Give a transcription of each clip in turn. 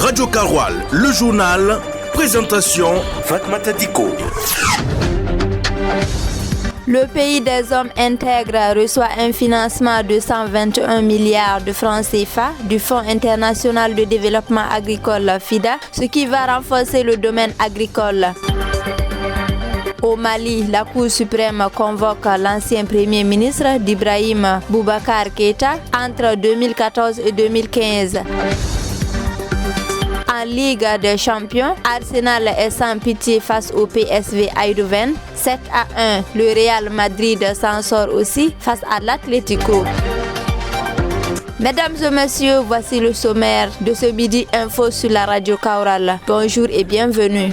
Radio Karoual, le journal, présentation Fatmata Diko. Le pays des hommes intègres reçoit un financement de 121 milliards de francs CFA du Fonds international de développement agricole FIDA, ce qui va renforcer le domaine agricole. Au Mali, la Cour suprême convoque l'ancien premier ministre d'Ibrahim Boubacar Keïta entre 2014 et 2015. En Ligue des Champions, Arsenal est sans pitié face au PSV Eindhoven. 7-1, le Real Madrid s'en sort aussi face à l'Atlético. Mesdames et messieurs, voici le sommaire de ce Midi Info sur la radio Karoual. Bonjour et bienvenue.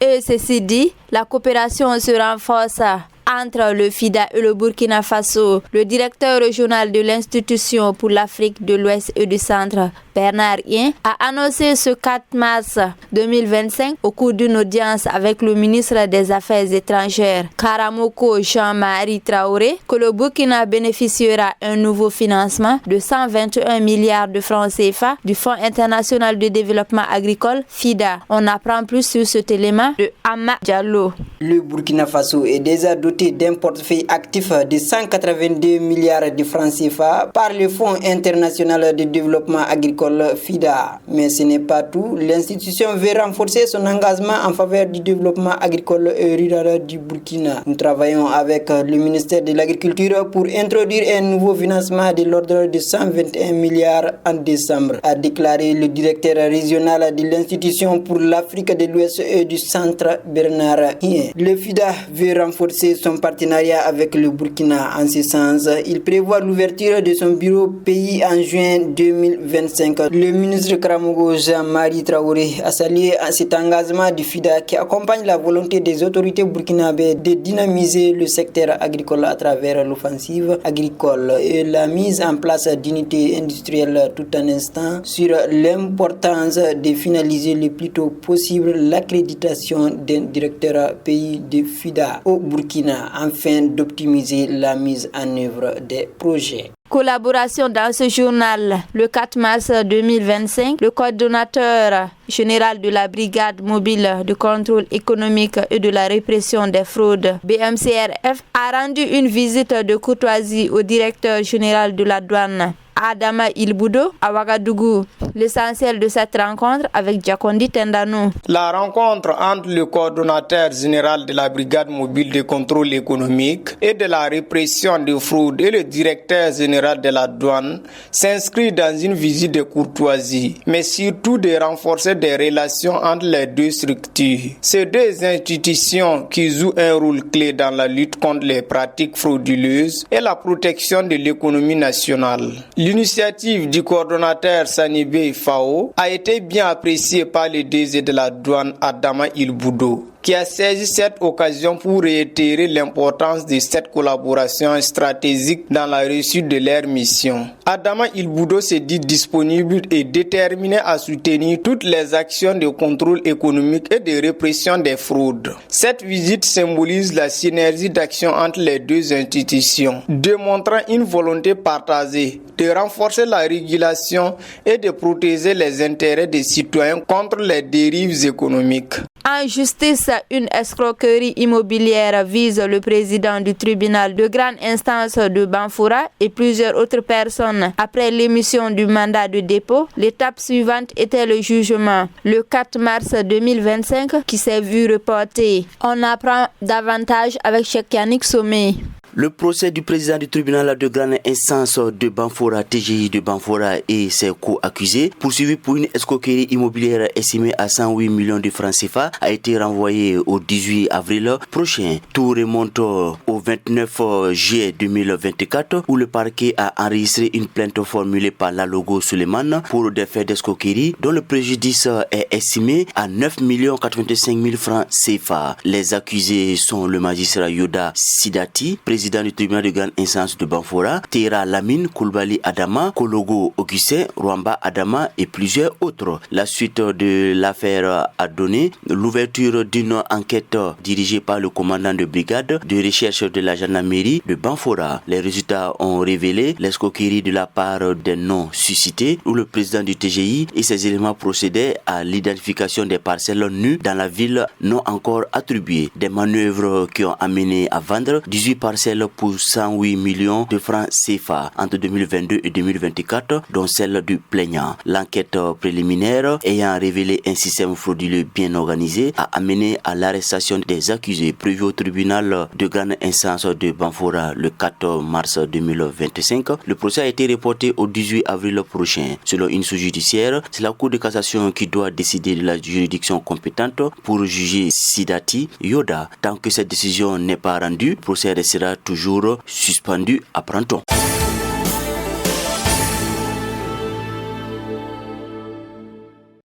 Et ceci dit, la coopération se renforce entre le FIDA et le Burkina Faso. Le directeur régional de l'institution pour l'Afrique de l'Ouest et du Centre, Bernard Hien, a annoncé ce 4 mars 2025 au cours d'une audience avec le ministre des Affaires étrangères, Karamoko Jean-Marie Traoré, que le Burkina bénéficiera d'un nouveau financement de 121 milliards de francs CFA du Fonds international de développement agricole, FIDA. On apprend plus sur cet élément de Ama Diallo. Le Burkina Faso est déjà doté d'un portefeuille actif de 182 milliards de francs CFA par le Fonds international de développement agricole FIDA. Mais ce n'est pas tout. L'institution veut renforcer son engagement en faveur du développement agricole et rural du Burkina. Nous travaillons avec le ministère de l'Agriculture pour introduire un nouveau financement de l'ordre de 121 milliards en décembre, a déclaré le directeur régional de l'institution pour l'Afrique de l'Ouest et du Centre, Bernard Hien. Le FIDA veut renforcer son partenariat avec le Burkina. En ce sens, il prévoit l'ouverture de son bureau pays en juin 2025. Le ministre Karamogo Jean-Marie Traoré a salué cet engagement du FIDA qui accompagne la volonté des autorités burkinabées de dynamiser le secteur agricole à travers l'offensive agricole et la mise en place d'unités industrielles tout en instant sur l'importance de finaliser le plus tôt possible l'accréditation d'un directeur pays de FIDA au Burkina afin d'optimiser la mise en œuvre des projets. Collaboration dans ce journal. Le 4 mars 2025, le coordonnateur général de la brigade mobile de contrôle économique et de la répression des fraudes, BMCRF, a rendu une visite de courtoisie au directeur général de la douane, Adama Ilboudo, à Ouagadougou. L'essentiel de cette rencontre avec Jacondi Tendano. La rencontre entre le coordonnateur général de la brigade mobile de contrôle économique et de la répression des fraudes et le directeur général de la douane s'inscrit dans une visite de courtoisie, mais surtout de renforcer des relations entre les deux structures. Ces deux institutions qui jouent un rôle clé dans la lutte contre les pratiques frauduleuses et la protection de l'économie nationale. L'initiative du coordonnateur Sanibé Fao a été bien appréciée par le DG de la douane Adama Ilboudo, qui a saisi cette occasion pour réitérer l'importance de cette collaboration stratégique dans la réussite de leur mission. Adama Ilboudo se dit disponible et déterminé à soutenir toutes les actions de contrôle économique et de répression des fraudes. Cette visite symbolise la synergie d'action entre les deux institutions, démontrant une volonté partagée de renforcer la régulation et de protéger les intérêts des citoyens contre les dérives économiques. En justice, une escroquerie immobilière vise le président du tribunal de grande instance de Banfoura et plusieurs autres personnes. Après l'émission du mandat de dépôt, l'étape suivante était le jugement, le 4 mars 2025, qui s'est vu reporté. On apprend davantage avec Cheikh Yannick Somé. Le procès du président du tribunal de grande instance de Banfoura, TGI de Banfoura et ses co-accusés, poursuivis pour une escroquerie immobilière estimée à 108 millions de francs CFA, a été renvoyé au 18 avril prochain. Tout remonte au 29 juillet 2024 où le parquet a enregistré une plainte formulée par Lalogo Suleiman pour des faits d'escroquerie dont le préjudice est estimé à 9 85 000 francs CFA. Les accusés sont le magistrat Yoda Sidati, président président du tribunal de grande instance de Banfora, Tera Lamine Koulibaly Adama, Kologo Augustin, Rwamba Adama et plusieurs autres. La suite de l'affaire a donné l'ouverture d'une enquête dirigée par le commandant de brigade de recherche de la gendarmerie de Banfora. Les résultats ont révélé l'escroquerie de la part des noms suscités où le président du TGI et ses éléments procédaient à l'identification des parcelles nues dans la ville non encore attribuées. Des manœuvres qui ont amené à vendre 18 parcelles pour 108 millions de francs CFA entre 2022 et 2024, dont celle du plaignant. L'enquête préliminaire ayant révélé un système frauduleux bien organisé a amené à l'arrestation des accusés prévus au tribunal de grande instance de Banfora le 4 mars 2025. Le procès a été reporté au 18 avril prochain. Selon une sous-judiciaire, c'est la Cour de cassation qui doit décider de la juridiction compétente pour juger Sidati Yoda. Tant que cette décision n'est pas rendue, le procès restera toujours suspendu, apprend-on.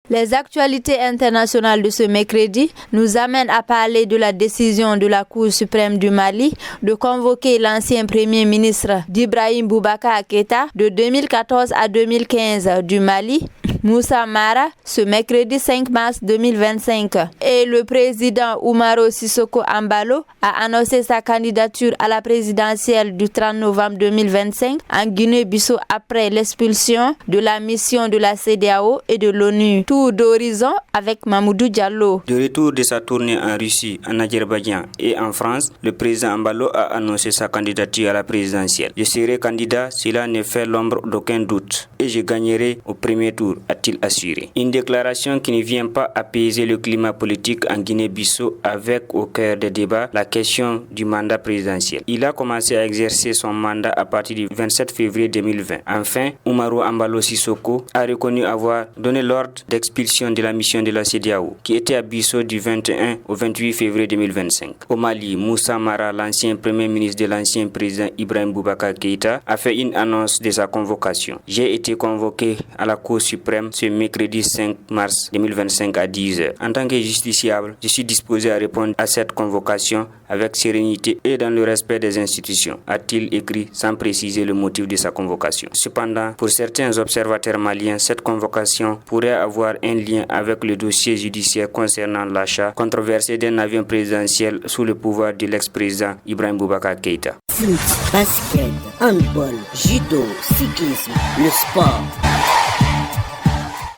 Les actualités internationales de ce mercredi nous amènent à parler de la décision de la Cour suprême du Mali de convoquer l'ancien premier ministre d'Ibrahim Boubacar Keïta de 2014 à 2015 du Mali, Moussa Mara, ce mercredi 5 mars 2025. Et le président Oumaro Sissoko Embalo a annoncé sa candidature à la présidentielle du 30 novembre 2025 en Guinée-Bissau après l'expulsion de la mission de la CEDEAO et de l'ONU. Tour d'horizon avec Mamoudou Diallo. De retour de sa tournée en Russie, en Azerbaïdjan et en France, le président Embalo a annoncé sa candidature à la présidentielle. Je serai candidat, cela ne fait l'ombre d'aucun doute, et je gagnerai au premier tour, a-t-il assuré. Une déclaration qui ne vient pas apaiser le climat politique en Guinée-Bissau avec au cœur des débats la question du mandat présidentiel. Il a commencé à exercer son mandat à partir du 27 février 2020. Enfin, Oumaro Embalo Sissoko a reconnu avoir donné l'ordre d'expulsion de la mission de la CEDEAO qui était à Bissau du 21 au 28 février 2025. Au Mali, Moussa Mara, l'ancien premier ministre de l'ancien président Ibrahim Boubacar Keïta, a fait une annonce de sa convocation. J'ai été convoqué à la Cour suprême ce mercredi 5 mars 2025 à 10h. En tant que justiciable, je suis disposé à répondre à cette convocation avec sérénité et dans le respect des institutions, a-t-il écrit sans préciser le motif de sa convocation. Cependant, pour certains observateurs maliens, cette convocation pourrait avoir un lien avec le dossier judiciaire concernant l'achat controversé d'un avion présidentiel sous le pouvoir de l'ex-président Ibrahim Boubacar Keïta. Foot, basket, handball, judo, cyclisme, le sport.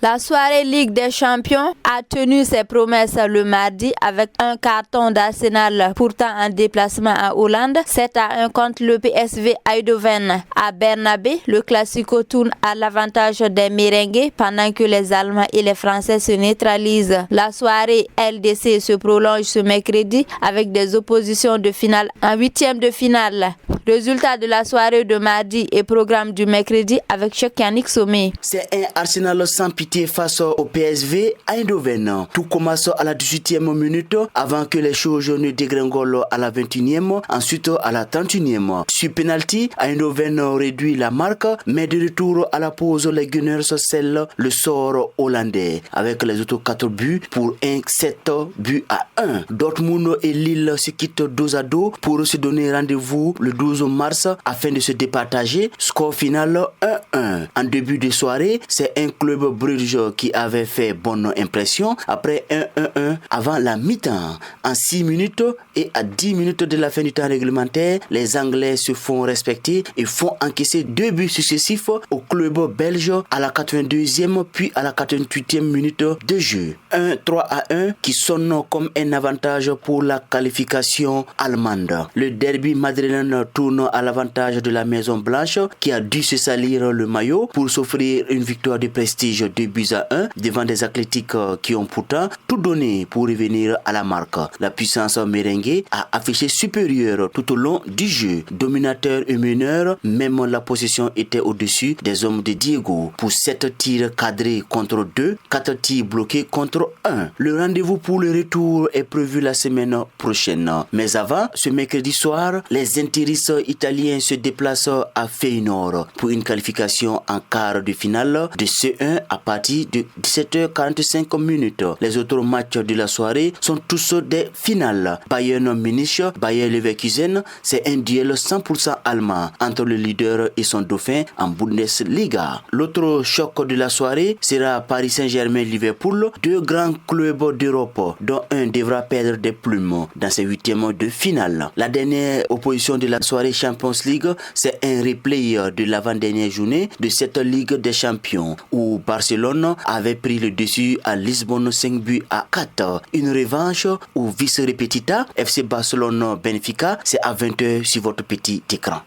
La soirée Ligue des Champions a tenu ses promesses le mardi avec un carton d'Arsenal pourtant en déplacement à Hollande, 7-1 contre le PSV Eindhoven. À Bernabé, le Classico tourne à l'avantage des Merengues pendant que les Allemands et les Français se neutralisent. La soirée LDC se prolonge ce mercredi avec des oppositions de finale en huitième de finale. Résultat de la soirée de mardi et programme du mercredi avec Cheikh Yannick Somé. C'est un Arsenal sans pitié face au PSV Eindhoven. Tout commence à la 18e minute avant que les choses ne dégringolent à la 21e, ensuite à la 31e. Sur penalty, Eindhoven réduit la marque, mais de retour à la pause, les Gunners scellent le sort hollandais avec les autres 4 buts pour un 7 buts à 1. Dortmund et Lille se quittent dos à dos pour se donner rendez-vous le 12 mars afin de se départager. Score final 1-1. En début de soirée, c'est un club Bruges qui avait fait bonne impression après 1-1 avant la mi-temps. En 6 minutes et à 10 minutes de la fin du temps réglementaire, les Anglais se font respecter et font encaisser 2 buts successifs au club belge à la 82e puis à la 88e minute de jeu. 1-3-1 qui sonne comme un avantage pour la qualification allemande. Le derby madrilène tourne à l'avantage de la Maison Blanche qui a dû se salir le maillot pour s'offrir une victoire de prestige 2 buts à 1 devant des athlétiques qui ont pourtant tout donné pour revenir à la marque. La puissance merengue a affiché supérieure tout au long du jeu. Dominateur et meneur, même la possession était au-dessus des hommes de Diego pour 7 tirs cadrés contre 2, 4 tirs bloqués contre 1. Le rendez-vous pour le retour est prévu la semaine prochaine. Mais avant, ce mercredi soir, les intéristes italien se déplace à Feyenoord pour une qualification en quart de finale de C1 à partir de 17h45 minutes. Les autres matchs de la soirée sont tous des finales. Bayern Munich, Bayer Leverkusen, c'est un duel 100% allemand entre le leader et son dauphin en Bundesliga. L'autre choc de la soirée sera Paris Saint-Germain-Liverpool, deux grands clubs d'Europe dont un devra perdre des plumes dans ses huitièmes de finale. La dernière opposition de la soirée Champions League, c'est un replay de l'avant-dernière journée de cette Ligue des Champions où Barcelone avait pris le dessus à Lisbonne 5-4. Une revanche ou vice repetita FC Barcelone-Benfica, c'est à 20h sur votre petit écran.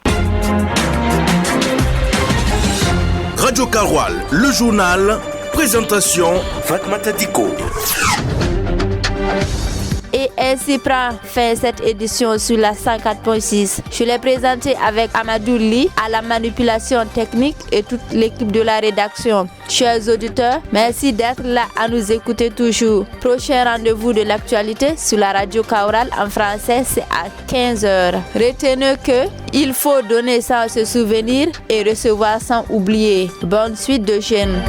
Radio Karoual, le journal, présentation Fatmata Diko. Et ainsi prend fin cette édition sur la 104.6. Je l'ai présenté avec Amadou Li à la manipulation technique et toute l'équipe de la rédaction. Chers auditeurs, merci d'être là à nous écouter toujours. Prochain rendez-vous de l'actualité sur la radio Kaoural en français, c'est à 15h. Retenez que il faut donner sans se souvenir et recevoir sans oublier. Bonne suite de chaîne.